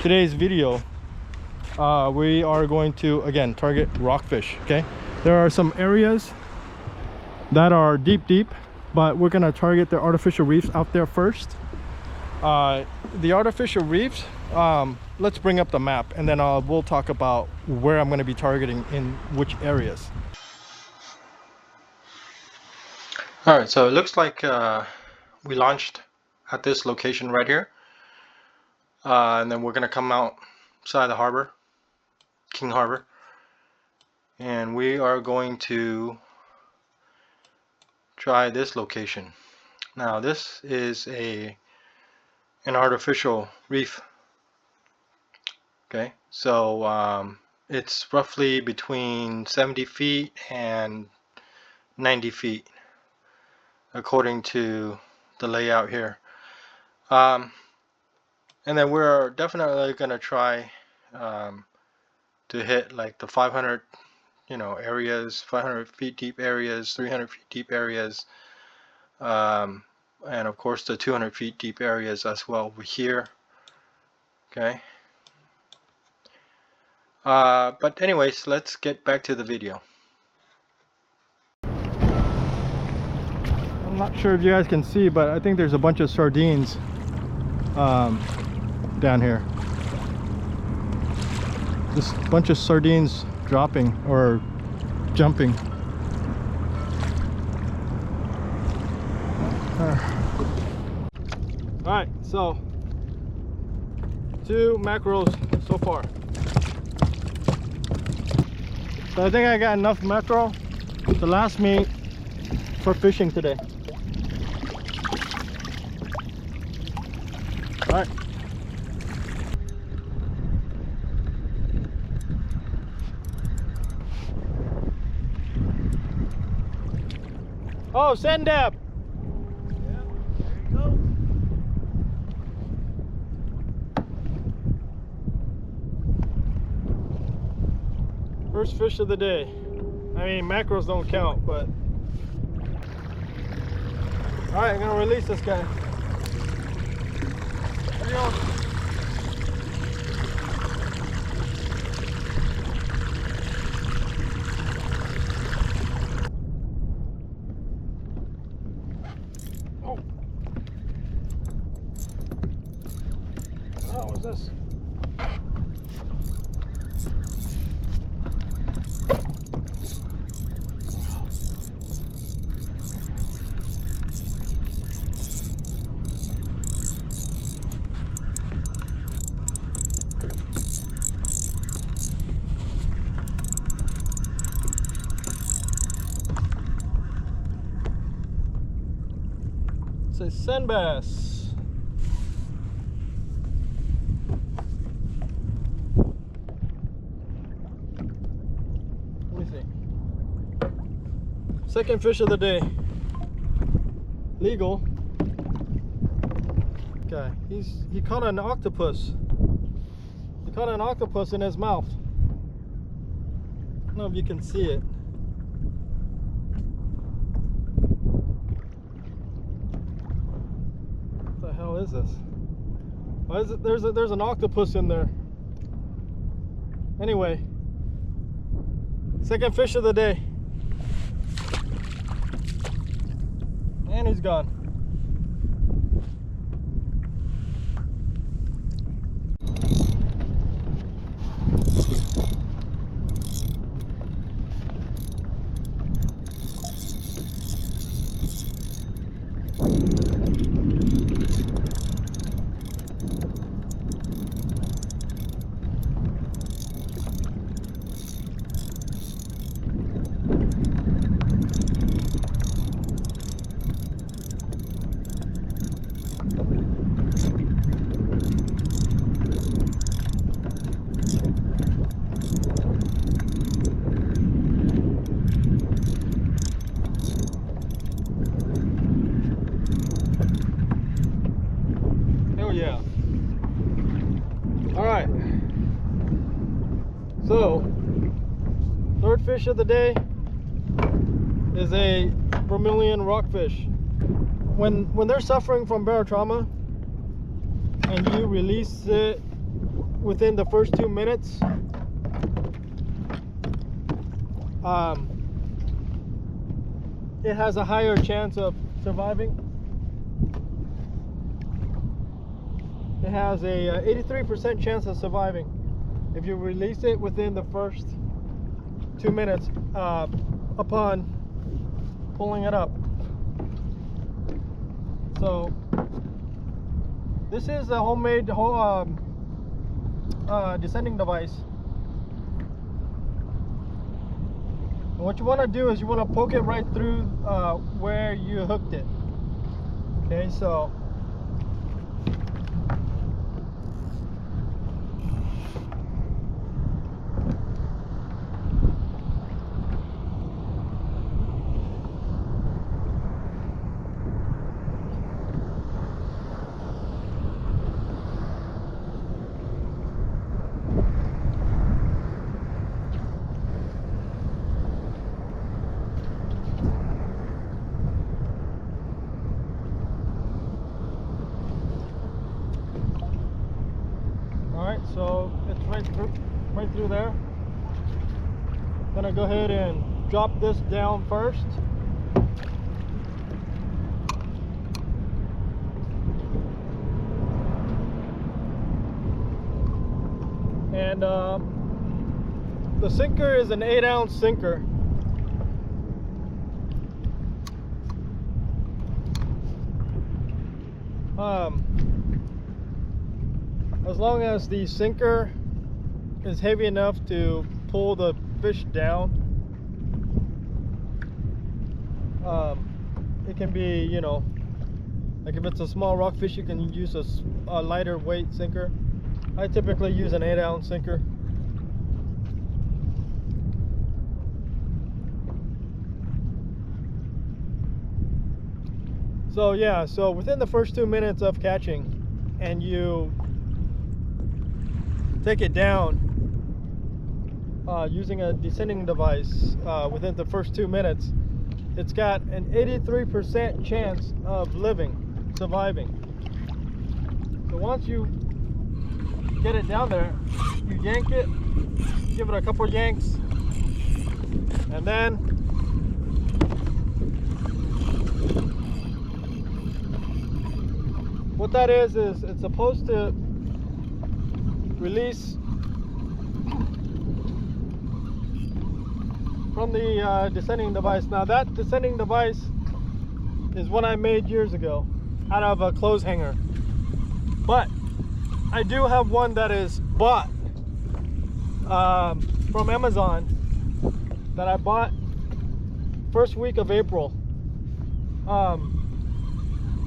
today's video, we are going to again target rockfish. Okay, there are some areas that are deep, but we're gonna target the artificial reefs out there first. The artificial reefs, let's bring up the map, and then we'll talk about where I'm going to be targeting in which areas. All right, so it looks like we launched at this location right here, and then we're going to come outside the harbor, King Harbor, and we are going to try this location. Now this is an artificial reef. Okay, so it's roughly between 70 feet and 90 feet according to the layout here. And then we're definitely going to try to hit like the 500 areas, 500 feet deep areas, 300 feet deep areas, and of course the 200 feet deep areas as well over here. Okay. But anyways, let's get back to the video. I'm not sure if you guys can see, but I think there's a bunch of sardines down here. Just a bunch of sardines dropping or jumping. Alright, so 2 mackerels so far. So I think I got enough mackerel to last me for fishing today. All right. Oh, send up. Yeah, there you go. First fish of the day. I mean, mackerels don't count, but all right, I'm gonna release this guy. There you go. Oh, what was this? It's a sand bass. Let me see. Second fish of the day. Legal. Okay, he caught an octopus. He caught an octopus in his mouth. I don't know if you can see it. What the hell is this? Why is it? There's an octopus in there. Anyway, second fish of the day, and he's gone. Yeah. All right. So, third fish of the day is a vermilion rockfish. When they're suffering from barotrauma and you release it within the first 2 minutes, it has a higher chance of surviving. It has a 83% chance of surviving if you release it within the first 2 minutes upon pulling it up. So this is a homemade descending device. And what you want to do is you want to poke it right through where you hooked it. Okay, so so it's right through there. Gonna go ahead and drop this down first. And the sinker is an 8-ounce sinker. As long as the sinker is heavy enough to pull the fish down, it can be, you know, like if it's a small rockfish, you can use a lighter weight sinker. I typically use an 8-ounce sinker. So yeah, so within the first 2 minutes of catching, and you take it down using a descending device within the first 2 minutes, it's got an 83% chance of surviving. So once you get it down there, you yank it, give it a couple yanks, and then what that is it's supposed to release from the descending device. Now that descending device is one I made years ago out of a clothes hanger, but I do have one that is bought from Amazon that I bought first week of April.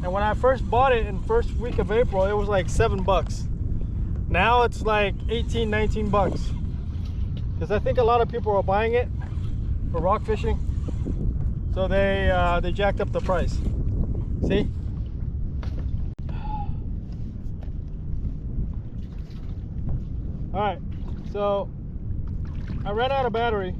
And when I first bought it in first week of April, it was like $7. Now it's like 18, 19 bucks. Because I think a lot of people are buying it for rock fishing. So they jacked up the price. See? Alright, so I ran out of battery.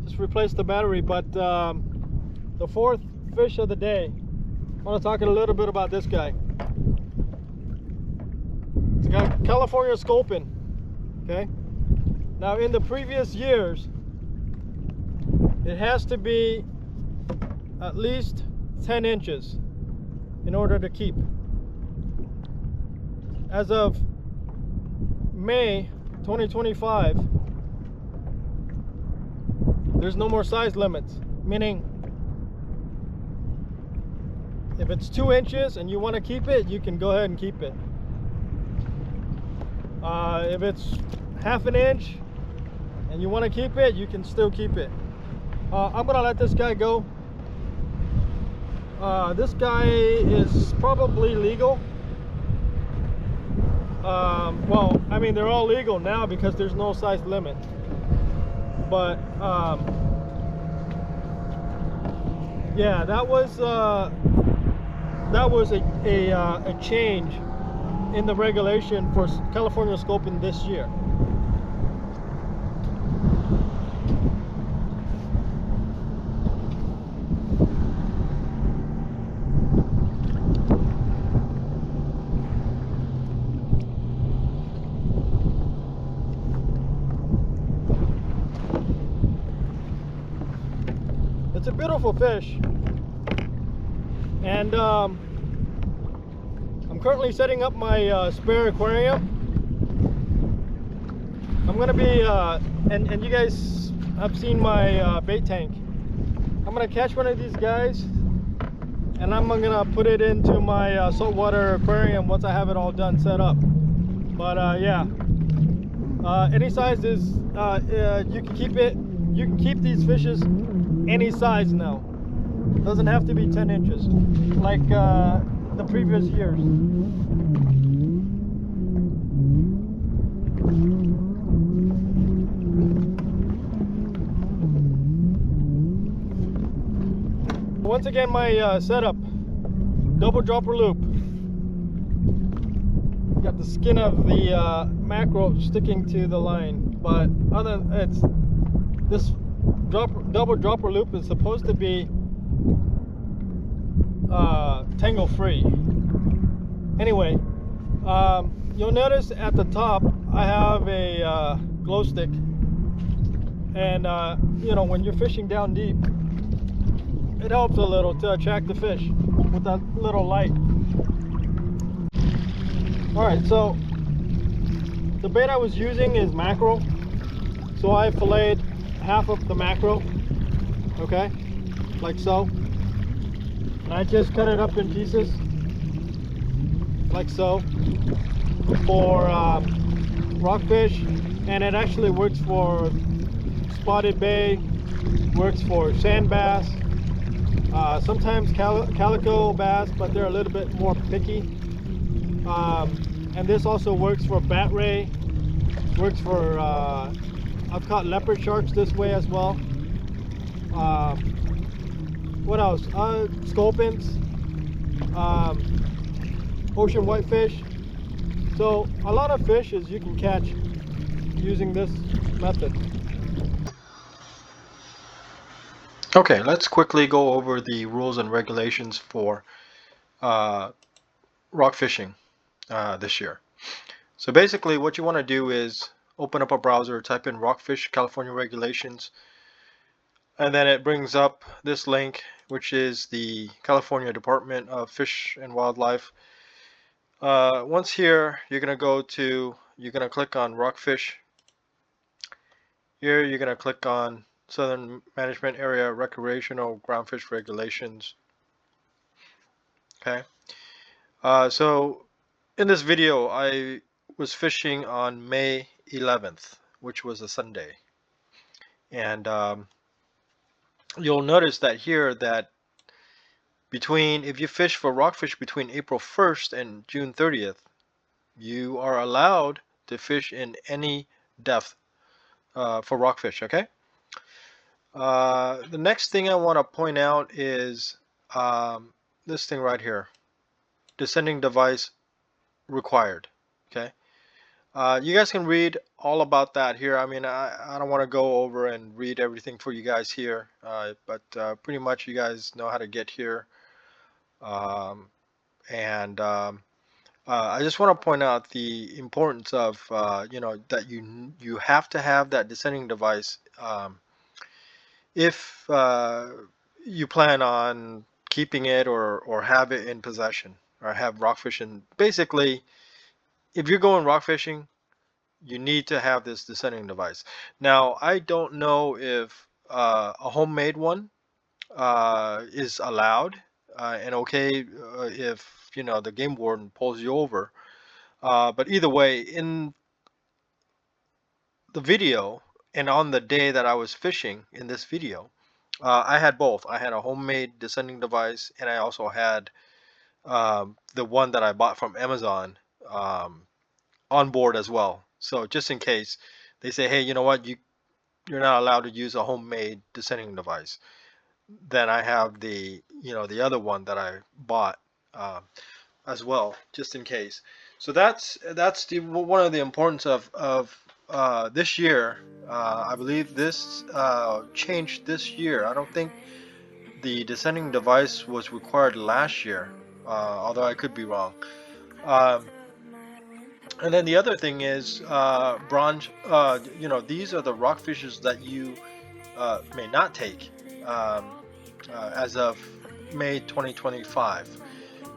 Just replaced the battery, but the fourth fish of the day, I want to talk a little bit about this guy. It's a California Sculpin. Okay. Now in the previous years, it has to be at least 10 inches in order to keep. As of May 2025, there's no more size limits, meaning if it's 2 inches and you want to keep it, you can go ahead and keep it. If it's half an inch and you want to keep it, you can still keep it. I'm gonna let this guy go. This guy is probably legal. Well, I mean, they're all legal now because there's no size limit. But yeah, that was a change in the regulation for California Sculpin this year. beautiful fish. And I'm currently setting up my spare aquarium. I'm gonna be, and you guys have seen my bait tank. I'm gonna catch one of these guys, and I'm gonna put it into my saltwater aquarium once I have it all done set up. But yeah, any size is, you can keep it. You can keep these fishes any size now. Doesn't have to be 10 inches like the previous years. Once again, my setup, double dropper loop. Got the skin of the mackerel sticking to the line, but this double dropper loop is supposed to be tangle free. Anyway, you'll notice at the top I have a glow stick, and you know, when you're fishing down deep, it helps a little to attract the fish with that little light. Alright, so the bait I was using is mackerel. So I filleted half of the mackerel, okay, like so. And I just cut it up in pieces, like so, for rockfish. And it actually works for spotted bay, works for sand bass, sometimes calico bass, but they're a little bit more picky. And this also works for bat ray, works for, I've caught leopard sharks this way as well. What else? Sculpins, ocean whitefish. So a lot of fishes you can catch using this method. Okay, let's quickly go over the rules and regulations for rock fishing this year. So basically what you want to do is open up a browser, type in Rockfish California regulations, and then it brings up this link, which is the California Department of Fish and Wildlife. Once here, you're going to click on Rockfish. Here you're going to click on Southern Management Area Recreational Groundfish Regulations. Okay. So in this video, I was fishing on May 11th, which was a Sunday. And you'll notice that here that if you fish for rockfish between April 1st and June 30th, you are allowed to fish in any depth for rockfish, okay? The next thing I want to point out is this thing right here, descending device required, okay? You guys can read all about that here. I mean, I don't want to go over and read everything for you guys here, but pretty much you guys know how to get here. I just want to point out the importance of you know, that you have to have that descending device if you plan on keeping it or have it in possession or have rockfish in. Basically, if you're going rock fishing, you need to have this descending device. Now, I don't know if a homemade one is allowed and okay if, you know, the game warden pulls you over. But either way, in the video and on the day that I was fishing in this video, I had both. I had a homemade descending device, and I also had the one that I bought from Amazon on board as well. So just in case they say, hey, you know what, you're not allowed to use a homemade descending device, then I have the, you know, the other one that I bought as well, just in case. So that's one of the importance of this year. I believe this changed this year. I don't think the descending device was required last year, although I could be wrong. And then the other thing is bronze. You know, these are the rockfishes that you may not take. as of May 2025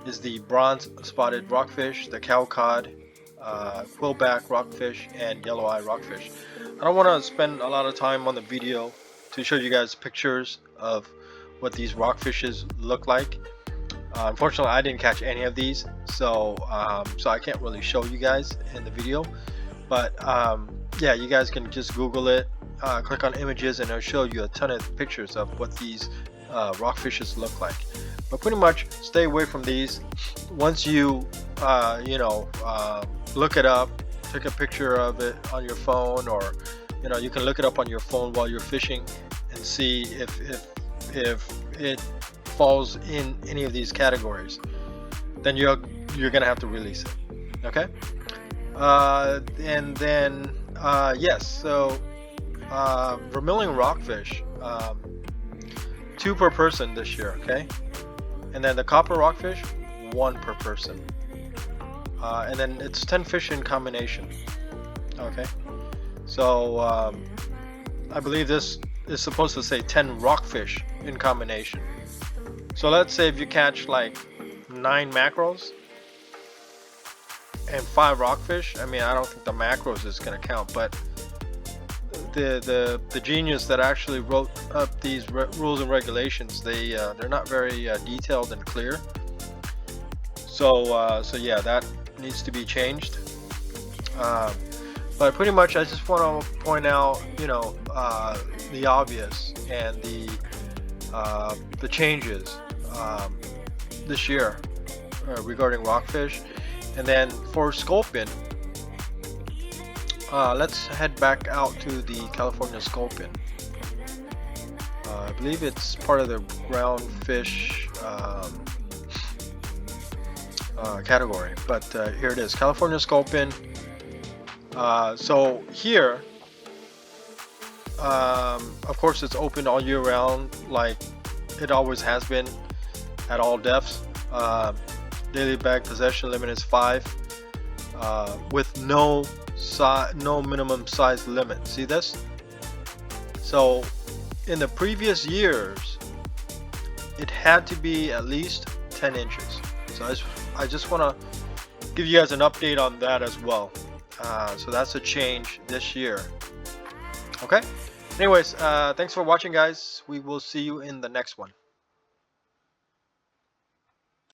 is the bronze spotted rockfish, the cowcod, quillback rockfish, and yellow eye rockfish. I don't want to spend a lot of time on the video to show you guys pictures of what these rockfishes look like. Unfortunately, I didn't catch any of these, so I can't really show you guys in the video. But yeah, you guys can just Google it, click on images, and it'll show you a ton of pictures of what these rockfishes look like. But pretty much stay away from these. Once you look it up, take a picture of it on your phone, or you can look it up on your phone while you're fishing and see if it falls in any of these categories, then you're gonna have to release it. Okay. And then yes, so vermilion rockfish, 2 per person this year. Okay. And then the copper rockfish, 1 per person. And then it's 10 fish in combination. Okay. So I believe this is supposed to say 10 rockfish in combination. So let's say if you catch like 9 mackerels and 5 rockfish, I mean, I don't think the mackerels is going to count, but the genius that actually wrote up these rules and regulations, they're not very detailed and clear. So yeah, that needs to be changed. But pretty much, I just want to point out, the obvious and the changes this year regarding rockfish. And then for Sculpin, let's head back out to the California Sculpin. I believe it's part of the ground fish category, but here it is, California Sculpin. So here, of course, it's open all year round, like it always has been, at all depths. Daily bag possession limit is 5, with no minimum size limit. See this? So in the previous years, it had to be at least 10 inches. So I just want to give you guys an update on that as well. So that's a change this year. Okay. Anyways, thanks for watching, guys. We will see you in the next one.